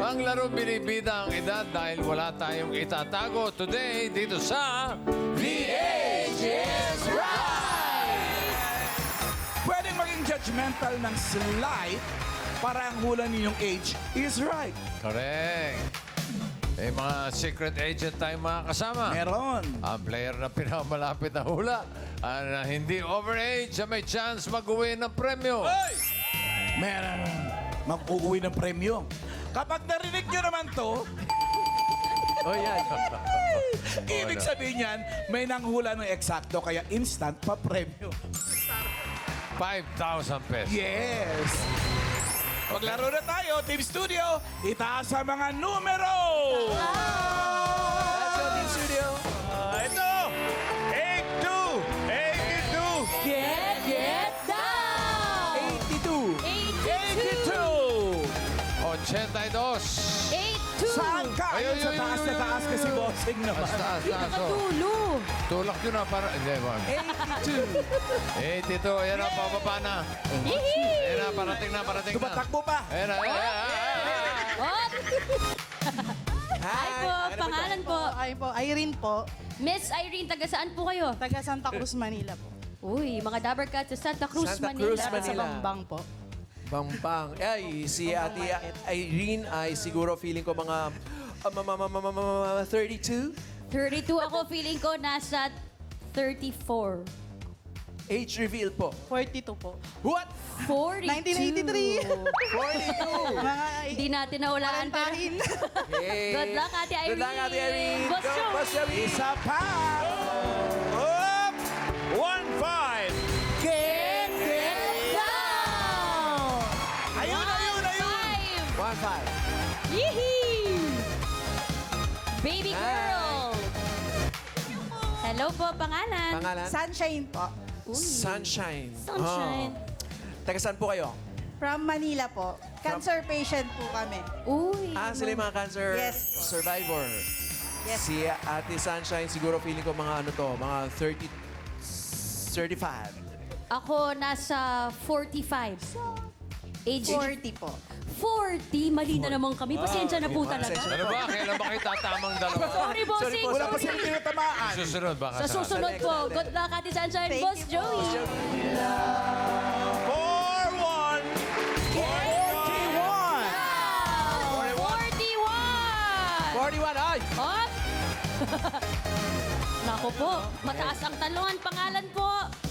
Ang laro binibida ang edad dahil wala tayong itatago today dito sa The Age is Right! Pwedeng maging judgmental ng slight para ang hula ninyong age is right. Correct. May mga secret agent tayong mga kasama. Meron. Ang player na pinakamalapit na hula na hindi overage na may chance mag-uwi ng premyo. Meron. Mag-uwi ng premyo. Kapag narinig nyo naman to, Oh, yan. ibig sabihin yan, may nanghula ng eksakto, kaya instant pa premyo. 5,000 pesos. Yes! Maglaro na tayo, Team Studio. Itaas ang mga numero! Let's go, Team Studio. Ito! 82! 82! Get down! 82. 82. 82! Saan ka? Ay, Ayun, sa ay, taas ay, na ay, taas ay, kasi ay. bossing naman. Taas. Nakatulo! Tulak yun na para... Hindi, wag. 82. 82. Ayan na, pababa na. Hihi! Ayan na, parating na. Tumatakbo pa. Ayan na, Hop! Hi po, Ano pangalan po. Ay po, Irene po. Miss Irene, taga saan po kayo? Taga Santa Cruz, Manila po. Uy, mga Dabber Cats sa Santa Cruz, Santa Manila. Cruz, Sa Manila. Bambang po. Bambang. Ay, si Ate Irene ay siguro feeling ko mga 32. 32 ako, feeling ko nasa 34. Age reveal po. 42 po. What? 42. 1983. 42. Mga Hindi natin nahulaan, pero... Valentine. Hey. Good luck, Ate Irene. Good luck, Ate Irene. Boss Go, Joey. Boss Joey. Isa pa! Up! 1-5! Get down! Ayun! 1-5. Yee! Baby girl! Hello po, pangalan? Pangalan? Sunshine po. Sunshine. Sunshine. Taga saan po kayo? From Manila po. Cancer patient po kami. Uy. Sila yung mga cancer Yes. survivor. Yes. Si Ate Sunshine, siguro feeling ko mga ano to, mga 35. Ako nasa 45. Age 40 po. 40? Mali na naman kami. Pasensya na po talaga. pasensya Ano ba? Kailan ba kayo tatamang dalawa? Sorry, bossing. po, Wala pa Sorry. silang tinatamaan. Susunod baka Sa susunod Next po. natin. Good luck, Ate Sunshine. Thank Boss you po. Joey. 41! 41! 41, ay! Hop! Nako po, mataas ang talon. Pangalan po,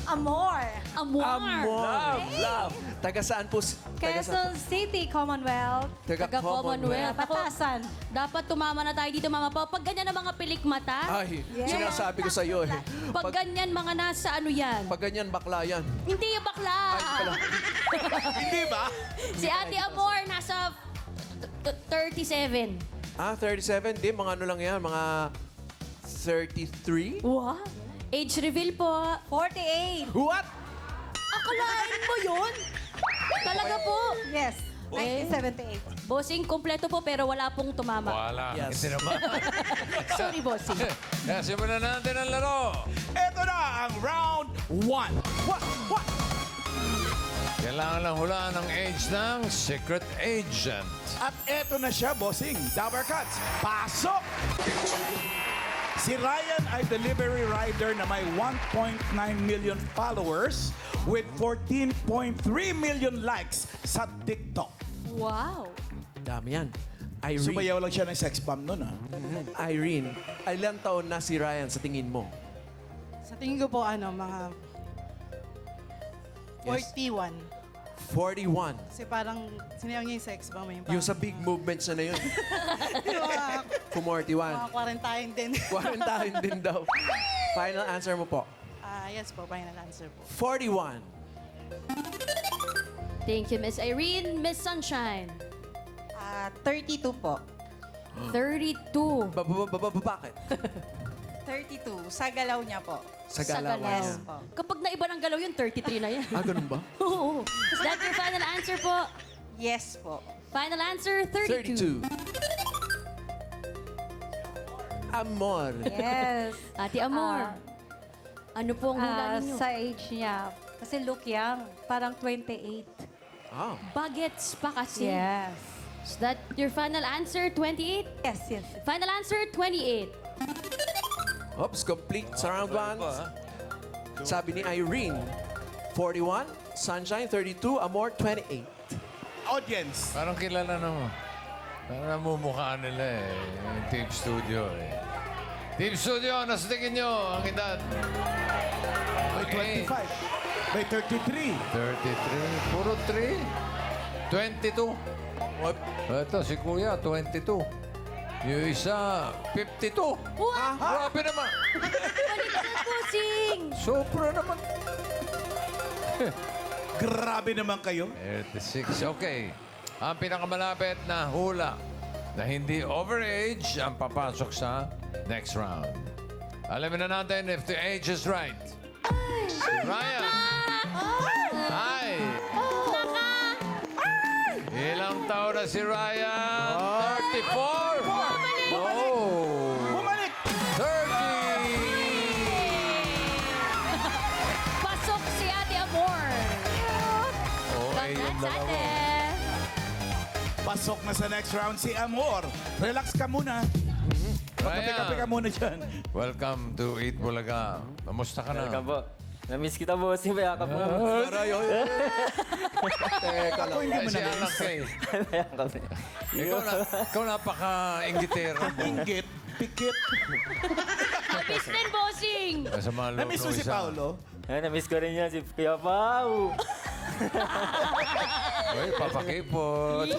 Amor. Amor. Love. Taga saan po? Taga saan? Quezon City, Commonwealth. Taga Commonwealth. Ako, Batasan. dapat tumama na tayo dito, Mama Pao. Pag ganyan ang mga pilik mata, Ay, Yes. sinasabi ko sa iyo eh. pag ganyan mga nasa ano yan, Pag ganyan, bakla yan. hindi yung bakla. Hindi ba? Si Ate Amor nasa 37. 37? Di, mga ano lang yan, mga 33? Wow. Age reveal po. 48. What? Akalain mo yun? Talaga po. Yes. Eh. 1978. Bossing, kompleto po pero wala pong tumama. Wala. Yes. Hindi naman. Sorry, bossing. Kaya simulan na natin ang laro. Ito na ang round 1. What? Kailangan lang hulaan ang age ng secret agent. At eto na siya, bossing. Dabber Cats, pasok! Si Ryan ay delivery rider na may 1.9 million followers with 14.3 million likes sa TikTok. Wow. Dami yan. Irene. Sumayaw lang siya ng sex bomb nun, ha? Irene, ilang taon na si Ryan sa tingin mo? Sa tingin ko po, mga Yes. 41. 41. Kasi parang sinayaw niya yung sex bomb. Yung sa big movements na yun. mga, Kung 41. mga quarantine din. Quarantine din daw. Final answer mo po. Yes po, final answer po. 41. Thank you, Miss Irene. Miss Sunshine. 32 po. 32. Bakit? 32. Sa galaw niya po. Sa galawan niya. Yes po. Kapag naiba ng galaw yun, 33 na yan. Ganun ba? Oo. Is that your final answer po? Yes po. Final answer, 32. 32. Amor. Yes. Ate Amor. Ano po ang hula ninyo? Sa age niya. Kasi look young. Parang 28. Ah. Bagets pa kasi. Yes. Is that your final answer, 28? Yes, yes. Final answer, 28. Oops, complete sa round 1. Sabi ni Irene, 41. Sunshine, 32. Amor, 28. Audience. Parang kilala naman. Parang namumukhaan nila eh. Yung Team Studio eh. Team Studio, nasa tingin nyo ang edad? May 25. May 33. 33. Puro 3. 22. Ito, si Kuya, 22. Yung isa, 52. Wow! Grabe naman. Balik na, bossing! Sobra naman. Grabe naman kayo. 36. Okay. Ang pinakamalapit na hula na hindi overage ang papasok sa next round. Alamin na natin if the age is right. Si Ryan. Hi. Ilang taon na si Ryan? 34. Oh. Bumalik! 30. Pasok si Ate Amor. Oh, ay, yung Congrats, dalawa. Ate. Pasok na sa next round si Amor. Relax ka muna. Kape-kape ka Ryan, muna dyan. welcome to Eat Bulaga. Kamusta ka na? Welcome po. Na-miss kita po si Mayakap po. Aray, oy. Teka lang. Ako hindi Ay, mo si na anak ko eh. Mayakap. Ikaw napaka-ingitero. Inggit, pikit. Miss din, bossing! Sa mga loob Namiss mo ng si isa. Paolo? Ay, na-miss ko rin yan si Kuya Pao. Uy, papakipot.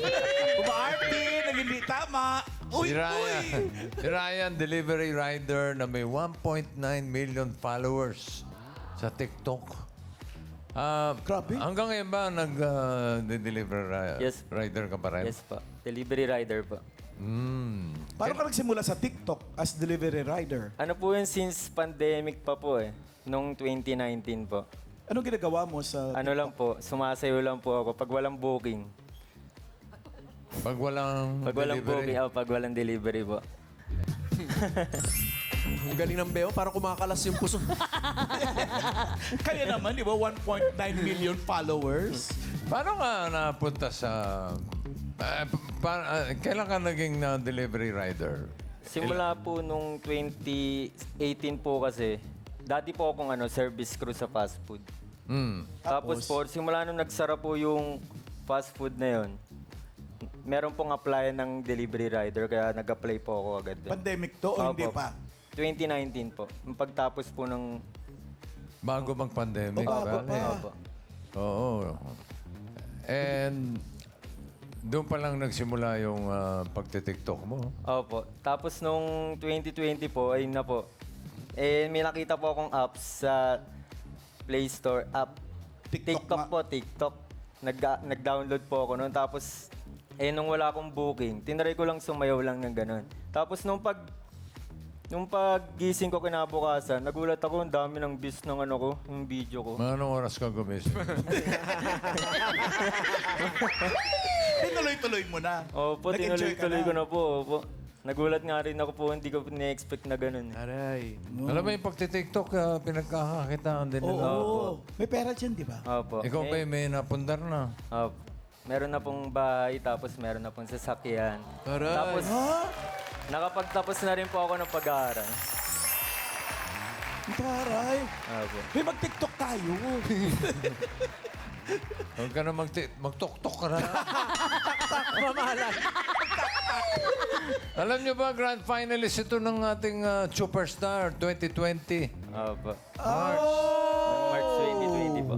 Uma-RP, naging tama. Uy, Si Ryan. uy. Si Ryan, delivery rider na may 1.9 million followers sa TikTok. Grabe. Hanggang ngayon ba nag-deliver Yes. rider ka pa rin? Yes po. Delivery rider po. Mm. Paano ka nagsimula sa TikTok as delivery rider? Ano po yun since pandemic pa po eh. Nung 2019 po. Anong ginagawa mo sa... Ano lang po, sumasayo lang po ako pag walang booking. Pag walang Pag walang delivery. booking, pag walang delivery po. Ang galing ng Beo, parang kumakalas yung puso. Kaya naman, di ba? 1.9 million followers. Paano ka napunta sa... kailan ka naging delivery rider? Simula po nung 2018 po kasi, dati po akong service crew sa fast food. Mm. Tapos po, simula nung nagsara po yung fast food na yon, meron pong apply ng delivery rider, kaya nag-apply po ako agad doon. Pandemic to o hindi Opo. pa? 2019 po. Yung pagtapos po ng... Bago mag-pandemic. Bago pare. pa. Opo. Oo. And doon pa lang nagsimula yung pagtitiktok mo. Opo. Tapos nung 2020 po, ayun na po. Eh, may nakita po akong apps sa Play Store app. TikTok TikTok nga. po, TikTok. Nag-download po ako noon. Tapos, nung wala akong booking, tinry ko lang sumayaw lang ng ganun. Tapos nung paggising ko kinabukasan, nagulat ako, ang dami ng views ng yung video ko. Mga anong oras ka gumising? Tinuloy-tuloy mo na. Opo, Nag-enjoy ka tinuloy-tuloy ko na po. Opo. Nagulat nga rin ako po, hindi ko na-expect na ganun. Aray. Alam mo yung pagtitiktok, pinagkakakitaan din Oo. nila. May pera dyan, di ba? Opo. Ikaw ba may napundar na? Opo. Meron na pong bahay, tapos meron na pong sasakyan. Aray. Tapos, Ha? nakapagtapos na rin po ako ng pag-aaral. Ang taray. Opo. May mag-TikTok tayo. Huwag ka na magtok-tok ka na. Mamahalan. Alam niyo ba, grand finalist ito ng ating Superstar 2020. Opo. Oh! March 2020 po.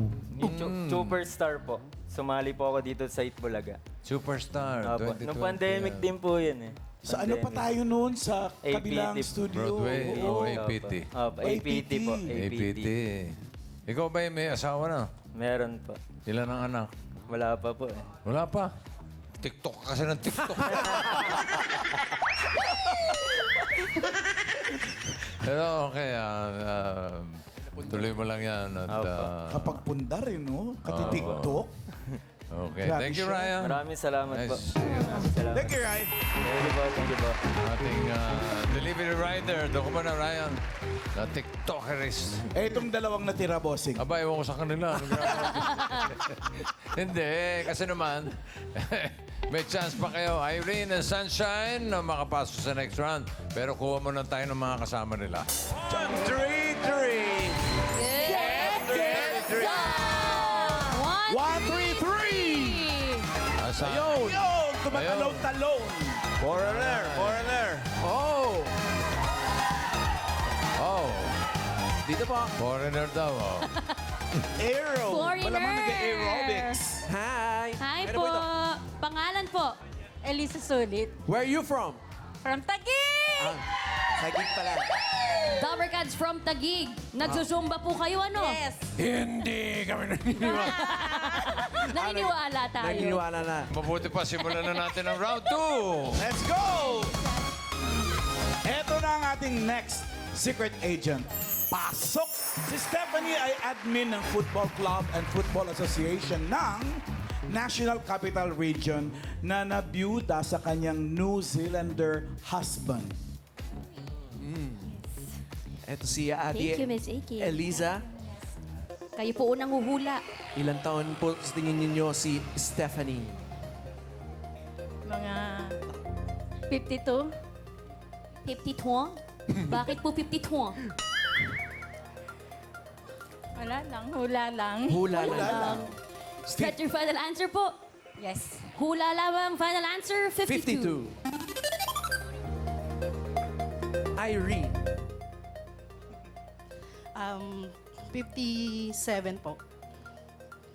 Superstar po. Sumali po ako dito sa Itbulaga. Superstar Opo. 2020. Nung pandemic din po yun eh. Sa ano pa tayo noon? Sa kabilang APT. studio? Broadway o Oo. APT? Opo. APT po. APT. Ikaw ba may asawa na? Meron po. Ilan ang anak? Wala pa po eh. Wala pa. TikTok ka kasi ng TikTok. Pero okay, tuloy mo lang yan. At, Kapag pundar eh, no? Kati-TikTok. okay. Grabe Thank you, siya. Ryan. Maraming salamat po. Nice. Maraming salamat. Thank you, Ryan. Thank you po. Ating delivery rider. Doon ko ba na, Ryan? Na TikTokerist. Itong dalawang natira, bossing. Aba, ewan ko sa kanila. Ano ginagawa? Hindi, kasi naman, may chance pa kayo, Irene and Sunshine, na makapasok sa next round. Pero kuha mo na tayo ng mga kasama nila. 3-3. Go! 1-3-3. Asa? Ayun, tumatalong-talong. Foreigner! Oh! Oh, Dito po. foreigner daw. Oh. Aero. Foreigner. Malamang nag-aerobics. Hi! Hi Meron po. ito. Pangalan po? Elisa Sulit. Where are you from? From Taguig! Taguig pala. Dabbercats from Taguig. Nagsusumba po kayo, ano? Yes. Hindi kami naniniwala. Naniniwala tayo. Naniniwala na. Mabuti pa, simulan na natin ang round 2. Let's go! Ito na ang ating next secret agent. Pasok! Si Stephanie ay admin ng Football Club and Football Association ng National Capital Region na nabiyuda sa kanyang New Zealander husband. Ito si Ate Thank you, Miss Aki. Eliza. Kayo po unang huhula. Ilang taon po sa tingin ninyo si Stephanie? Mga 52. 52? Bakit po 52? Wala lang, hula lang. Hula lang. Is that your final answer po? Yes. Hula lamang, final answer, 52. 52. Irene. 57 po.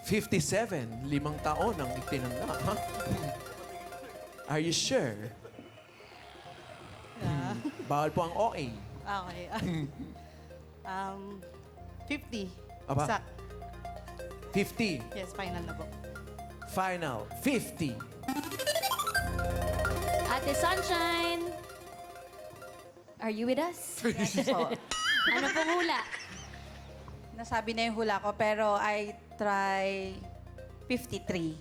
57. 5 taon ang itinanda. Ha? Are you sure? Bawal po ang OA. Okay. 50. Aba. Exact. 50. Yes, final na po. Final. 50. Ate Sunshine, are you with us? Yes po. Ano pong hula? Nasabi na yung hula ko, pero I try 53.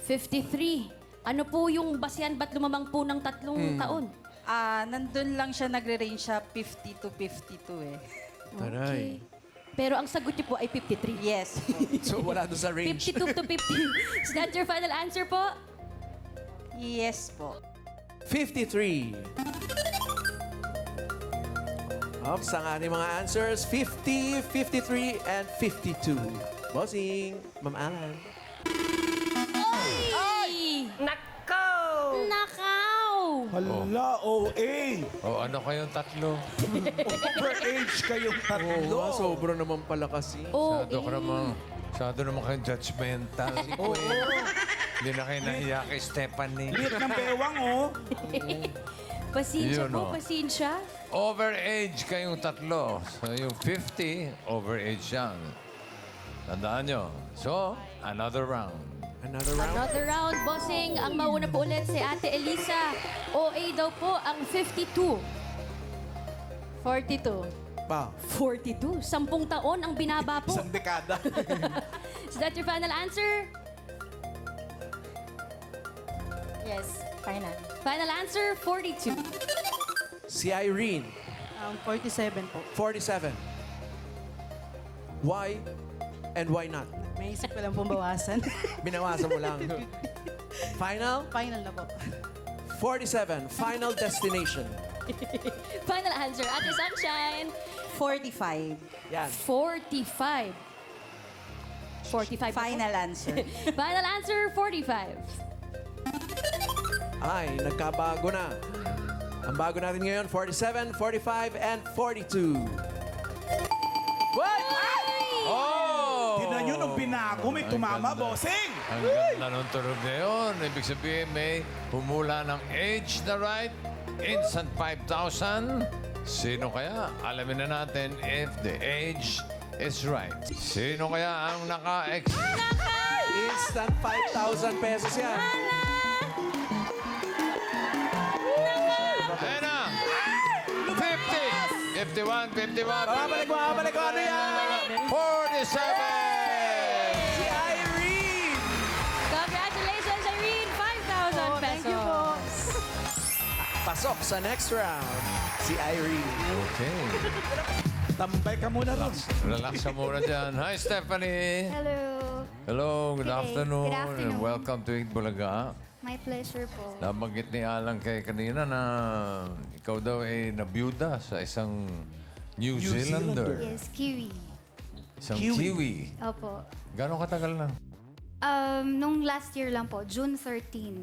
53. Ano po yung basihan ba't lumamang po ng 3 taon? Nandun lang siya, nagre-range siya 50 to 52 eh. Taray. Pero ang sagot niyo po ay 53. Yes po. So wala doon sa range. 52 to 50. Is that your final answer po? Yes po. 53. Oops, ang ating mga answers, 50, 53, and 52. Bossing, Ma'am Alan. Ay! Nakaw! Hala, OA! O, ano kayong tatlo? Overage kayong tatlo. Sobra naman pala kasi. Oh, Masyado naman kayong judgmental. Hindi na kayo nahiya kay Stephanie. Liit ng bewang, oh. Pasensya Yun, po, oh. pasensya. Overage kayong tatlo. So, yung 50, overage yan. Tandaan nyo. So, another round. Another round. Another round, bossing. Ang mauna po ulit si Ate Elisa. OA daw po ang 52. 42. Ba, 42? 10 taon ang binaba po. Isang dekada. Is that your final answer? Yes, final. Final answer, 42. si Irene, 47 po. 47. Why and why not? May isip ko lang pong bawasan. Binawasan mo lang. Final, Final na po. 47. Final destination. Final answer, Ate Sunshine. 45. Yan. 45. 45. Final answer. Final answer, 45. Ay, nagkabago na. Ang bago natin ngayon, 47, 45, and 42. What? Oh! Tignan nyo nung binago, may tumama, bossing! Ang ganda ng tunog na yun. Ibig sabihin, may humula ng age na right. Instant 5,000. Sino kaya? Alamin na natin if the age is right. Sino kaya ang naka-ex? Instant 5,000 pesos yan. Ayan na! 50! 51, 51, Babalik mo. Ano yan? 47! Si Irene! Congratulations, Irene! 5,000 pesos. Thank you po. Pasok sa next round, si Irene. Okay. Tambay ka muna ron. Relax ka muna dyan. Hi, Stephanie. Hello. Hello, good Good day. afternoon. Good afternoon. And welcome to Eat Bulaga. My pleasure po. Nabanggit ni Alan kay kanina na ikaw daw ay nabiyuda sa isang New Zealander. Yes, Kiwi. Isang Kiwi. kiwi. Opo. Gano'ng katagal na? Nung last year lang po, June 13,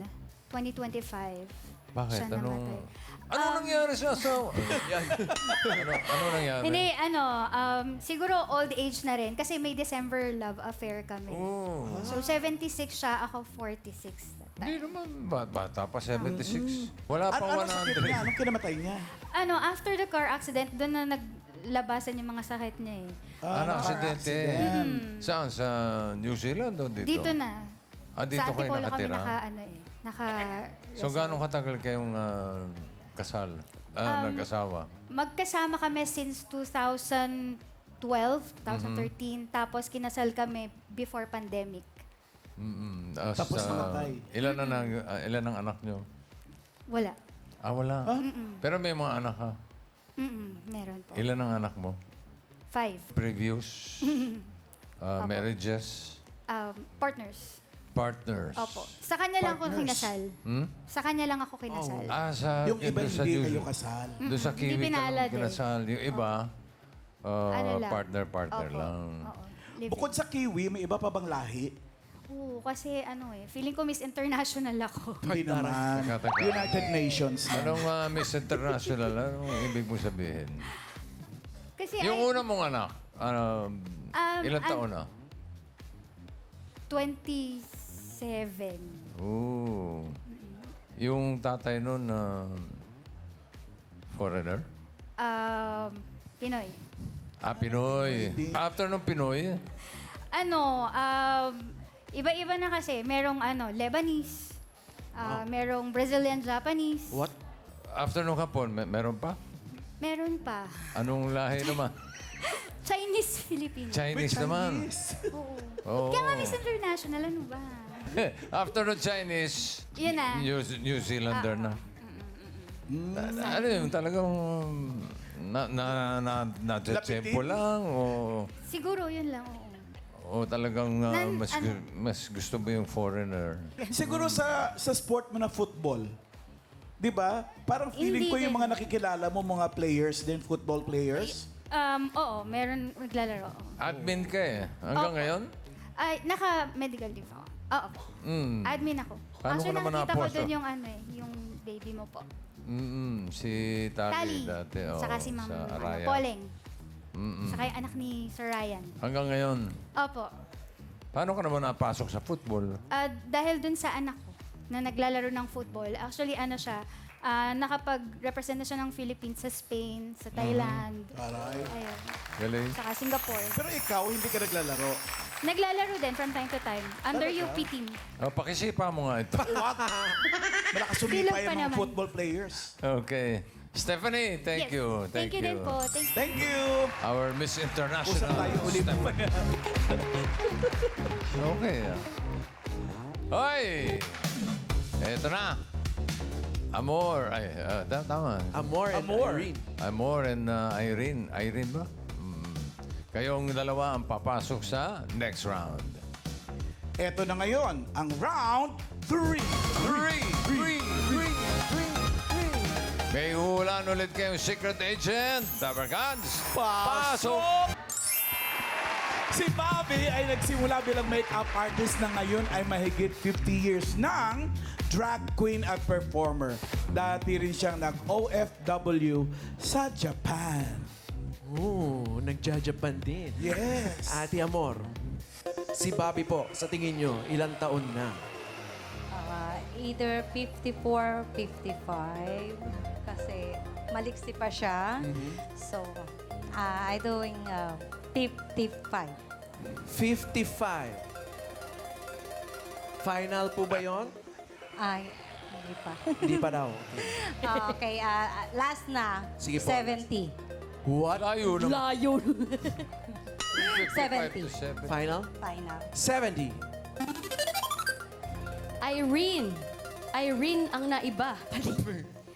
2025. Bakit? Siya namatay. Ano nangyari sa asawa? ano nangyari? Hindi, siguro old age na rin kasi may December love affair kami. Oh. So, 76 siya, ako 46 that time. Hindi naman. Bata pa, 76. Wala pang Ano sakit niya? 100. Anong kinamatay niya? After the car accident, doon na naglabasan yung mga sakit niya eh. Ano, aksidente? Saan? Sa New Zealand o dito? Dito na. Dito Sa kayo Antipolo kami nakatira? So, gano'ng katagal kayong kasal? Nag-asawa? Magkasama kami since 2012, 2013. Tapos kinasal kami before pandemic. Tapos namatay. Ilan ang anak nyo? Wala. Wala. Pero may mga anak ka. Meron po. Ilan ang anak mo? 5. Previous marriages? Partners. Partners? Opo. Sa kanya lang ako kinasal. Sa kanya lang ako kinasal. Yung iba doon sa hindi New- kayo kasal. Doon sa Kiwi ka pinalad lang kinasal. Yung iba, Ano lang. partner Opo. lang. Oo. Living. Bukod sa kiwi, may iba pa bang lahi? Oo, kasi feeling ko Miss International ako. Hindi naman. Teka. United Nations. Anong Miss International? Anong ibig mo sabihin? Kasi Yung una mong anak, ilang an- taon na? 27. Oo. Yung tatay nun, foreigner? Pinoy. Pinoy. After nung Pinoy, Iba-iba na kasi. Merong Lebanese. Merong Brazilian, Japanese. What? after nung hapon, meron pa? Meron pa. Anong lahi naman? Chinese, Filipino. Chinese naman. Oo. Oo. Kaya nga Miss International, ano ba? After the Chinese, Yun na. New Zealander na. Ano yun, talagang na-tempo lang o Siguro, yun lang. Oo. talagang mas gusto mo yung foreigner? Siguro sa sport mo na football, di ba? Parang feeling Hindi ko yung din. mga nakikilala mo, mga players din, football players. Oo, meron naglalaro. Admin ka eh. Hanggang Opo. ngayon? Ay, naka-medical leave ako. Oo. Admin ako. Paano ka Actually, naman nakita ko napuaso? doon yung yung baby mo po. Si Tali Tali. dati. Saka si Ma'am Araya. Poleng. Saka yung anak ni Sir Ryan. Hanggang ngayon. Opo. Paano ka naman napasok sa football? Dahil dun sa anak ko na naglalaro ng football, actually siya, nakapag-represent na siya ng Philippines sa Spain, sa Thailand, Aray. ayun, Galing. saka Singapore. Pero ikaw, hindi ka naglalaro. Naglalaro din from time to time, under UP team. Pakisipa mo nga ito. Malakas sumipa Bilog pa yung mga naman. football players. Okay. Stephanie, thank Yes. you. Thank you din po. Thank you. Thank you! Our Miss Usap International. tayo ulit. Okay. Hoy! Eto na. Amor. Ay, tama. Amor and Amor. Irene. Amor and Irene. Irene ba? Kayong dalawa ang papasok sa next round. Eto na ngayon, ang round 3. May hulaan ulit kayong secret agent. Dabber Gods. Pasok! Si Bobby ay nagsimula bilang makeup artist na ngayon ay mahigit 50 years ng drag queen at performer. Dati rin siyang nag-OFW sa Japan. Oh, nagja-Japan din. Yes. Ate Amor, si Bobby po, sa tingin nyo, ilang taon na? Either 54, 55. Kasi maliksi pa siya. So, I doing 55. 55. Final po ba yon? Ay, hindi pa. Hindi pa daw. Okay, last na. Sige po. 70. What? Layo naman. Layo. 70. 70. Final? Final. 70. Irene, Irene ang naiba.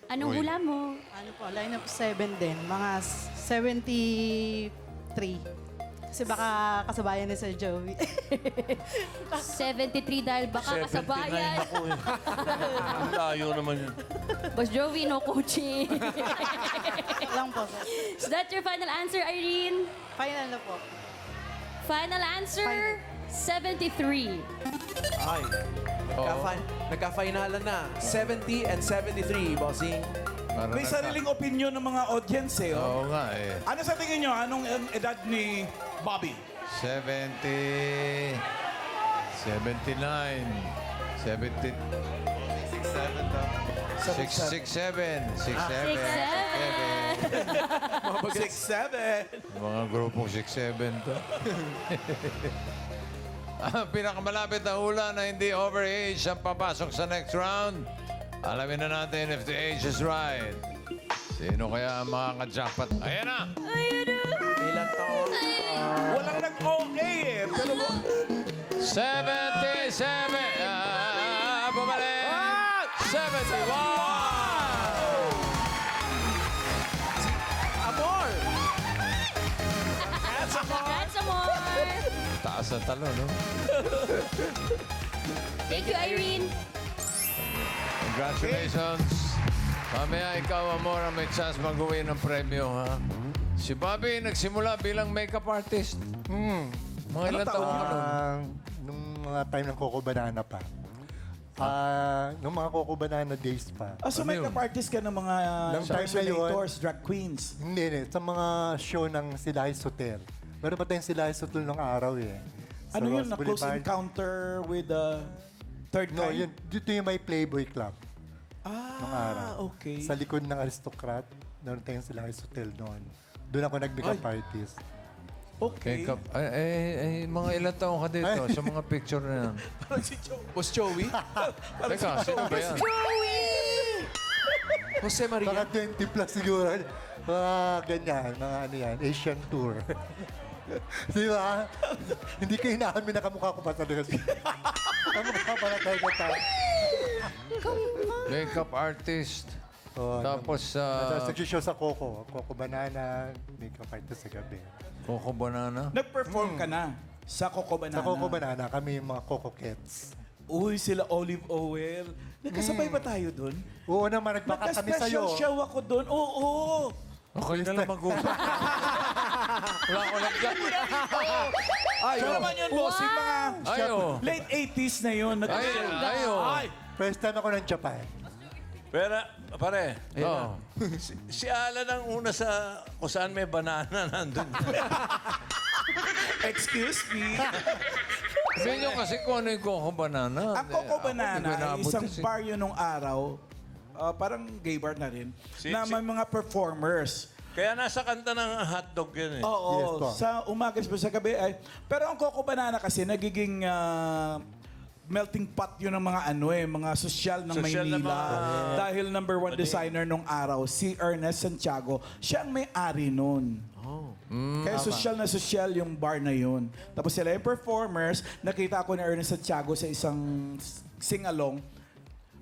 Anong hula mo? Ano po, line up 7 din. Mga 73. Kasi baka kasabayan ni Sir Joey. 73 dahil baka kasabayan. Ako eh. Ang layo naman yun. Boss Joey, no coaching. Lang po, sir. Is that your final answer, Irene? Final na po. Final answer, 73. Ay. Nagka-finalan na. 70 and 73, bossing. Parang May sariling opinion ng mga audience eh. Oh. Oo nga eh. Ano sa tingin nyo? Anong edad ni Bobby? 70, 79, 70, 6'7", 6'7". Mga grupong 6'7" to. Ang pinakamalapit na hula na hindi overage ang papasok sa next round. Alamin na natin if the age is right. Sino kaya ang makaka-jackpot? Ayan na! Ilan taon? Walang nag-OA eh. Pero 77! Bumalik! 71! Amor! That's more. Taas ang talo, no? Thank you, Irene. Congratulations. Mamaya ikaw, Amor, ang may chance mag-uwi ng premyo, ha? Si Bobby nagsimula bilang makeup artist. Mga ilang taon ka nun? Nung mga time ng Coco Banana pa. Nung mga Coco Banana days pa. so Ano makeup artist ka ng mga Nung time na yun, impersonators, drag queens. Hindi. Sa mga show ng Silahis Hotel. Meron pa tayong Silahis Hotel nung araw eh. Sa Ano yun? Ross Na close Boulevard. encounter with the third No, kind? yun. Dito yung may Playboy Club. Nung araw. Okay. Sa likod ng Aristocrat, meron tayong Silahis Hotel noon. Doon ako nag-makeup artist. Okay. Makeup. Mga ilang taon ka dito sa mga picture na yan? Parang si Joe. Boss Joey? Teka, sino ba yan? Jose Maria? Mga 20 plus siguro. Mga ganyan. Mga ano yan. Asian tour. Di ba? Hindi ko inaamin na kamukha ko pa sa doon. Kamukha pa na tayo tayo. Makeup artist. Oh, Tapos Nagsishow sa Coco. Coco Banana, makeup artist sa gabi. Coco Banana. Nag-perform ka na sa Coco Banana. Sa Coco Banana, kami yung mga Coco Cats. Uy, sila Olive Oil. Nagkasabay ba tayo dun? Oo naman, nagbaka kami Nagka-special sa'yo. show ako dun. Oo. Okay na lang mag-usap. Wala ko lang dyan. Siya naman yun, boss. Yung mga Ayo. late 80s na yun. Ayo. Ay, First time ako ng Japan. Pero, pare, Oh. si Alan ang una sa kung saan may banana nandun. excuse me. Sabihin nyo kasi kung ano yung Coco Banana. Ang Coco Ako, Banana, hindi ko inaabot isang kasi. bar yun nung araw. Parang gay bar na rin. Na may mga performers. Kaya nasa kanta ng hotdog yun eh. Oo, Yes po. sa umaga sa gabi ay. Pero ang Coco Banana kasi nagiging melting pot yun ng mga mga sosyal ng Sosyal na Maynila. mga- Dahil number one designer nung araw, si Ernest Santiago, siya ang may-ari nun. Kaya sosyal yung bar na yun. Tapos sila yung performers, nakita ko ni Ernest Santiago sa isang sing-along.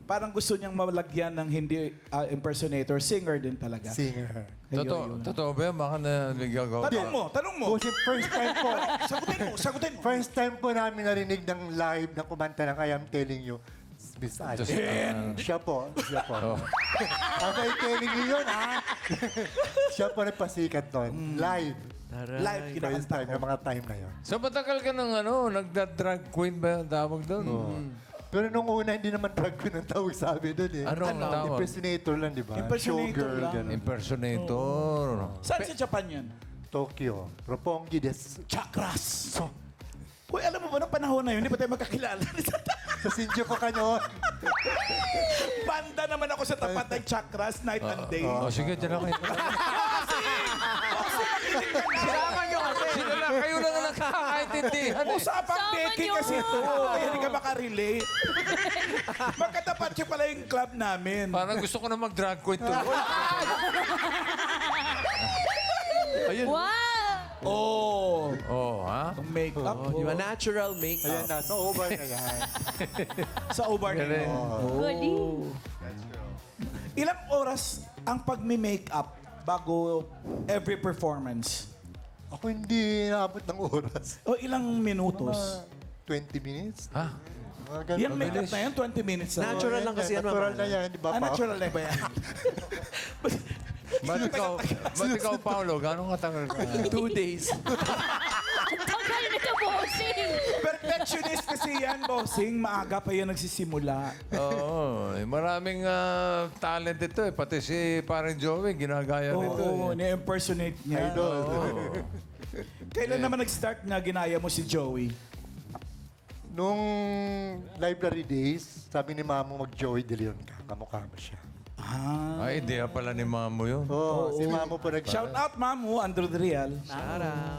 Parang gusto niyang malagyan ng hindi impersonator, singer din talaga. Singer. Totoo ba yan? Baka naligaw. Tanong mo. Kasi first time po, Sagutin mo. first time po namin narinig ng live na kumanta ng I Am Telling You, Miss Ali. Siya po. Ako ay telling you yun, ha? Siya po nagpasikat doon. Live. Live, First kinakanta time, ko. yung mga time na yun. So matagal ka ng nagda-drag queen ba yung tawag doon? Pero nung una, hindi naman drag queen ang tawag sabi doon eh. Ano ang tawag? Impersonator lang, di ba? Impersonator Showgirl, lang. ganun. Impersonator. Saan sa Japan yan? Tokyo. Roppongi des... Chakras. Uy, alam mo ba, nung panahon na yun, hindi pa tayo magkakilala. Sa Shinjuku ka noon. Banda naman ako sa tapat ng Chakras, night and day. Oh, sige, dyan lang kayo. Sinama nyo kasi. Sino lang? Kayo lang ang nakakaintindihan eh. Usapang Sama Becky nyo. kasi ito. Kaya hindi ka makarelate. Magkatapat siya pala yung club namin. Parang gusto ko na mag-drag queen to. Wow! Oh, Oh, ha? ang makeup. Oh, di ba? Natural makeup. Ayan na, sa over na yan. Sa over na Galing. yun. Galing. Ilang oras ang pag-makeup bago every performance? Ako hindi naabot ng oras. O ilang minutos? 20 minutes? Ha? Mga ganun. Yung makeup na yan, 20 minutes na. Natural lang kasi yan, Natural Mama. na yan, di ba? Ah, natural na ba yan? Ba't ikaw, Paolo, gano'ng katagal ka? 2 days. Tagal na ito, bossing. Perfectionist kasi yan, bossing. Maaga pa yan nagsisimula. Oo, maraming talent ito eh. Pati si parang Joey, ginagaya nito Oo, eh. ni-impersonate niya. Kailan naman nag-start na ginaya mo si Joey? Nung library days, sabi ni Mamo mag-Joey De Leon ka. Kamukha mo siya. Ah. Ay, idea pala ni Mamo yun. Oo, si Mamo po Shout out, Mamu, Andrew Drial.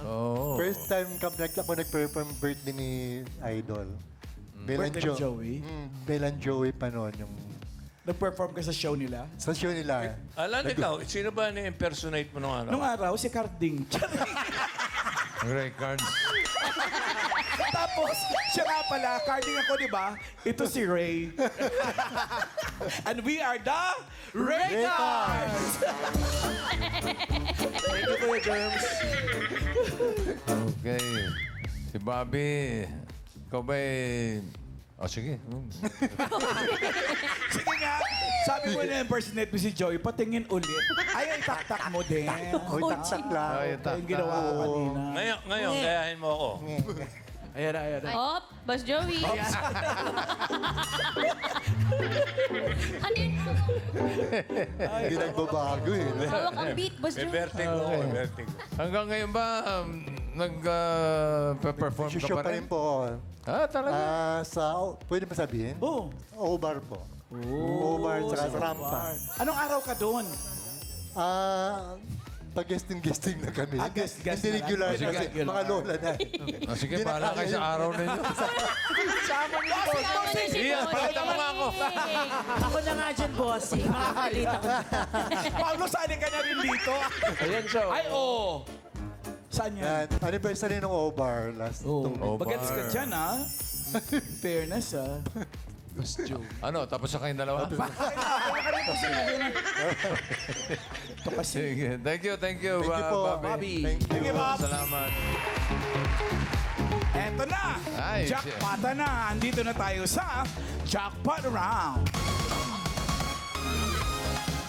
Oo. First time ako nag-perform birthday ni Idol. Birthday ni Joey? Bel and Joey pa noon yung Nag-perform ka sa show nila. sa show nila. Alan, ikaw, sino ba ni-impersonate mo nung ano? Nung araw, si Carding. Ray Cards. Tapos, siya nga pala, Carding ako, di ba? Ito si Ray. And we are the Ray Cards! Thank you, Kuya Germs. Okay. Si Bobby, ikaw ba Oh, sige. Sige nga, sabi mo na impersonate mo si Joey, patingin ulit. Ay, itaktak mo din. Oy, taktak lang. Ay, Ito yung ginawa ko kanina. Ngayon, gayahin mo ako. Ayan na, ayan na. Op, Boss Joey. Ano yun? Hindi nagbabago eh. Hawak ang beat, Boss May Joey. vertigo ako, vertigo. Hanggang ngayon ba nag-perform ka Show pa pa rin? rin po ako. Talaga? Pwede ba sabihin? Oh, O-bar po. O-bar tsaka sa rampa. anong araw ka doon? Pag-guesting na kami. Guest Hindi na lang. regular Sige, kasi regular. mga lola na. Sige, bahala kayo sa araw ninyo. Iyan, pakita mo nga ako. Ako na nga dyan, bossing. Makakalita ko. Pablo, sali ka na rin dito. Ayan siya. Ay, oh. Saan yan? Yan. Anniversary ng O-bar last. Oh, bagets ka dyan, ha? Fairness, ha? Ano, tapos na kayong dalawa? Ito kasi. Sige. Thank you, Thank you po. Bobby. Thank Thank you, you. Bob. Salamat. Eto na! Ay, Jackpot na! Andito na tayo sa Jackpot Round.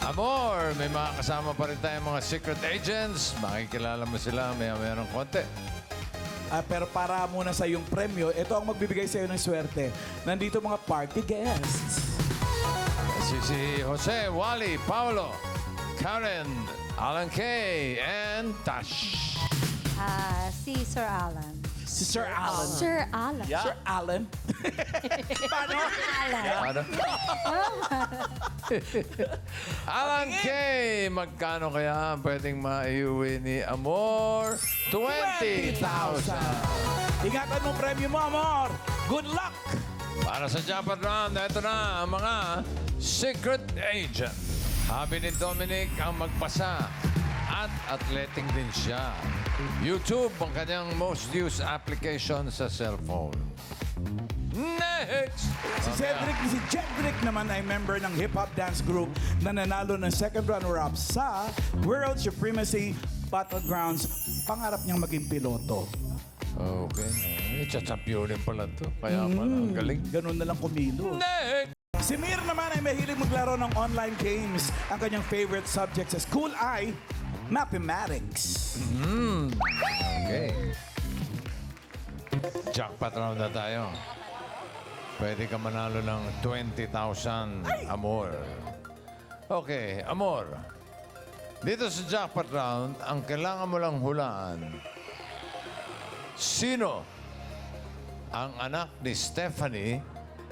Amor, may mga kasama pa rin tayong mga secret agents. Makikilala mo sila maya-maya ng konti. Pero para muna sa iyong premyo, ito ang magbibigay sa iyo ng swerte. Nandito mga party guests. Si Jose, Wally, Paolo, Karen, Alan K, and Tash. Si Sir Alan. Si Sir Alan. Sir Alan. Sir Alan? Paano? Ano? Alan K, magkano kaya ang pwedeng maiuwi ni Amor? 20,000. Ingatan mo premyo mo, amor. Good luck! Para sa Japan Round, ito na ang mga secret agent. Habi ni Dominic ang magpasa at athletic din siya. YouTube ang kanyang most used application sa cellphone. Next! Si Jedrick naman ay member ng hip-hop dance group na nanalo ng second runner-up sa World Supremacy Battlegrounds. Pangarap niyang maging piloto. Okay. Chachampionin pala to. Kaya pala, ang galing. Ganun na lang kumilo. Next! Si Mir naman ay mahilig maglaro ng online games. Ang kanyang favorite subject sa school ay mathematics. Okay. Jackpot round na tayo. Pwede ka manalo ng 20,000, Amor. Okay, Amor. Dito sa jackpot round, ang kailangan mo lang hulaan, sino ang anak ni Stephanie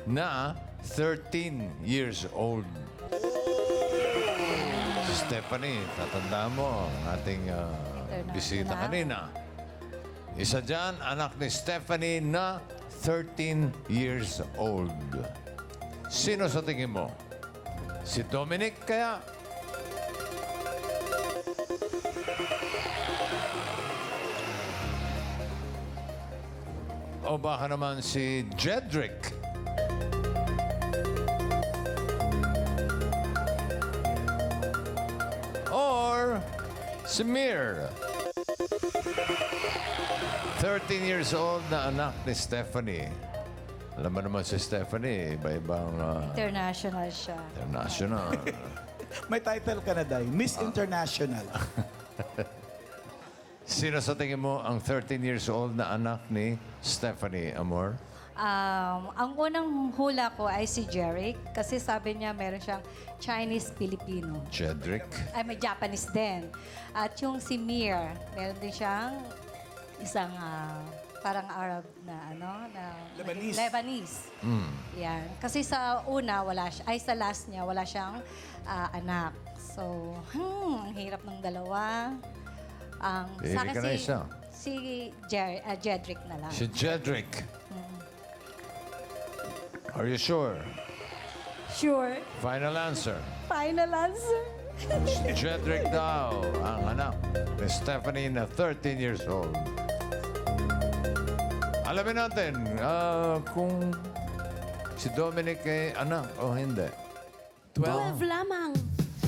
na 13 years old? Si Stephanie, tatandaan mo ang ating bisita kanina. Isa dyan, anak ni Stephanie na 13 years old. Sino sa tingin mo? Si Dominic kaya? o baka naman si Jedrick? Or si Mir? 13 years old na anak ni Stephanie. Alam mo naman si Stephanie, iba-ibang International siya. international. May title ka na, Day. Miss International. Sino sa tingin mo ang 13 years old na anak ni Stephanie, Amor? Ang unang hula ko ay si Jeric kasi sabi niya meron siyang Chinese-Filipino. Jedrick? Ay, may Japanese din. At yung si Mir, meron din siyang isang parang Arab na Lebanese. Lebanese. Yan. Kasi sa una, wala siya, ay sa last niya, wala siyang anak. So, ang hirap ng dalawa. Pili Sa akin ka na isa. si Jedrick na lang. Si Jedrick. Are you sure? Sure. Final answer. Final answer. Jedrick daw ang anak ni Stephanie na 13 years old. Alamin natin kung si Dominic ay anak o hindi. 12 lamang.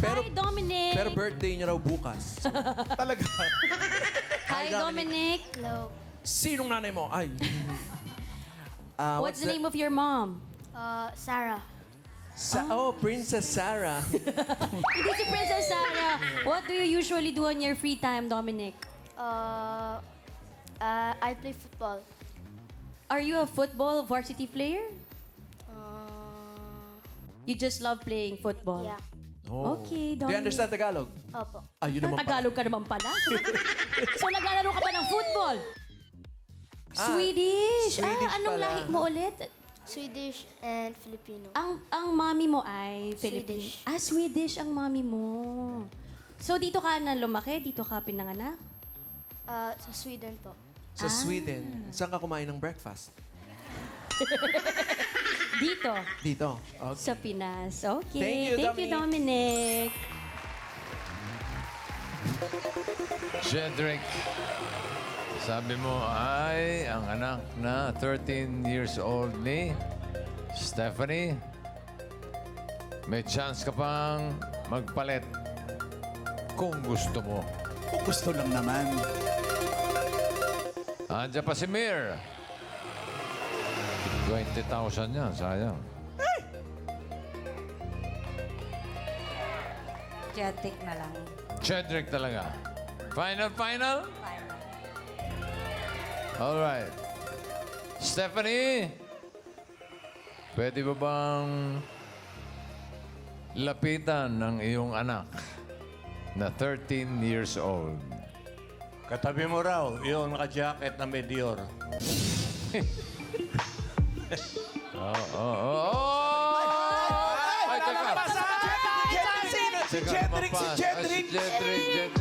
Pero- Hi, Dominic! Pero birthday niya raw bukas. Talaga. Hi, Dominic! Hello. Sinong nanay mo? Ay. What's the name of your mom? Sarah. Princess Sarah. Hindi si Princess Sarah. What do you usually do on your free time, Dominic? I play football. Are you a football varsity player? You just love playing football? Yeah. Okay, Do you Dominic. understand Tagalog? Opo. Ayun naman pala. Tagalog ka naman pala. So naglalaro ka pa ng football? Swedish. Swedish Anong pala. lahi mo ulit? Swedish and Filipino. Ang mami mo ay Filipino. Swedish. Swedish ang mami mo. So dito ka na lumaki? Dito ka pinanganak? Sa Sweden po. Sa Sweden. Saan ka kumain ng breakfast? Dito. Dito. Okay. Sa Pinas. Okay. Thank you, Thank you, Dominic. Jedrick, sabi mo ay ang anak na 13 years old ni Stephanie. May chance ka pang magpalit kung gusto mo. Kung gusto lang naman. Andiyan pa si Mir. 20,000 yan, sayang. Jedrick na lang. Jedrick talaga. Final? All right. Stephanie, pwede ba bang lapitan ng iyong anak na 13 years old? Katabi mo raw, yung naka-jacket na Medior. Ay, teka. Si Jedrick, si Jedrick. Jedrick.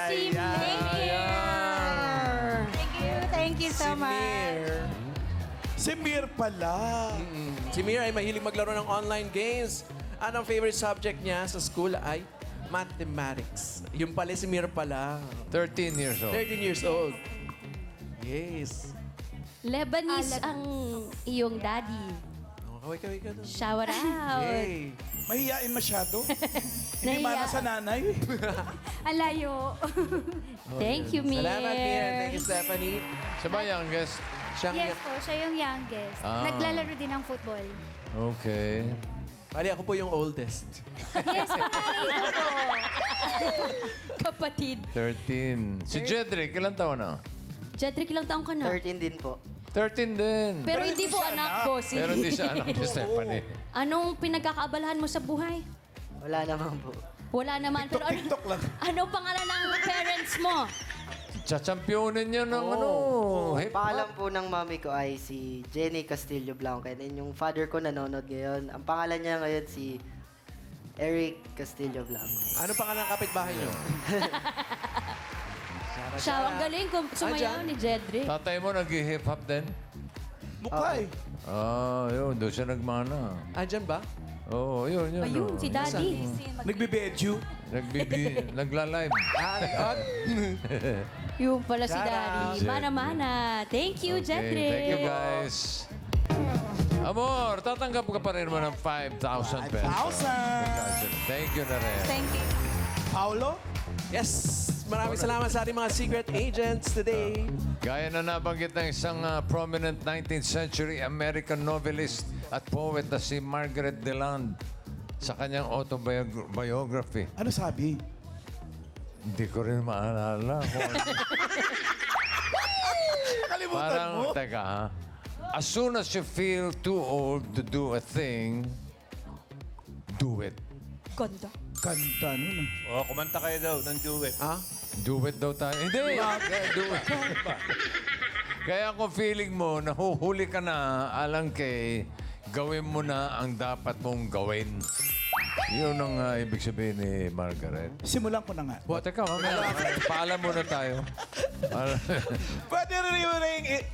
Si Mir. Thank you so much. Mir. Si Mir pala. Si Mir ay mahilig maglaro ng online games. Anong favorite subject niya sa school ay mathematics. Yung pala si Mir pala. 13 years old. 13 years old. Yes. Lebanese ang iyong daddy. Kaway ka doon. Shout out. Yay. Mahihain masyado. Hindi mana sa nanay. Alayo. Thank you, Mir. Salamat, Mir. Thank you, Stephanie. Siya ba youngest? Siyang Yes po, siya yung youngest. Ah. Naglalaro din ng football. Okay. Bali, ako po yung oldest. Yes, kapatid ako. Kapatid. 13. Si Jedrick, ilang taon na? Jedrick, ilang taong ka na? 13 din po. 13 din. Pero hindi po anak, bossy. Pero hindi siya anak ni Stephanie. Anong pinagkakaabalahan mo sa buhay? Wala naman po. Wala naman. Pero ano, TikTok lang. ano pangalan ng parents mo? Chachampionin niya ng hip-hop. Pangalan po ng mami ko ay si Jenny Castillo Blanco. And then yung father ko nanonood ngayon. Ang pangalan niya ngayon si Eric Castillo Blanco. Ano pangalan ng kapitbahay niyo? Siya, ang galing sumayaw ni Jedrick. Tatay mo nag-hip-hop din? Mukha eh. Ah, yun. Doon siya nagmana. Andyan ba? Oo, yun. Ayun, oh. si Daddy. Nagbibedyo. Nagla-live. Yung pala si Daddy. Mana-mana. Thank you, Jedrick. Thank you, guys. Amor, tatanggap ka pa rin mo ng 5,000 pesos. 5,000. Thank you na rin. Thank you. Paolo? Yes! Maraming salamat sa ating mga secret agents today. Gaya na nabanggit ng isang prominent 19th century American novelist at poet na si Margaret Deland sa kanyang autobiography. Ano sabi? Hindi ko rin maalala. Nakalimutan Parang, mo? teka ha. As soon as you feel too old to do a thing, do it. Ganda. Kanta nun. O, kumanta kayo daw ng duet. Ah? Do it daw tayo. Hindi! Do it. Kaya kung feeling mo, nahuhuli ka na, alang kay, gawin mo na ang dapat mong gawin. Yun ang ibig sabihin ni Margaret. Simulan ko na nga. Teka, mamaya. Paalam muna tayo.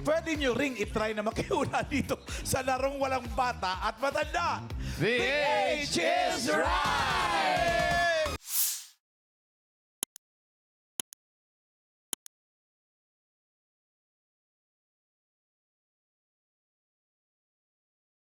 Pwede nyo ring itry na makiuna dito sa larong walang bata at matanda. The age is right!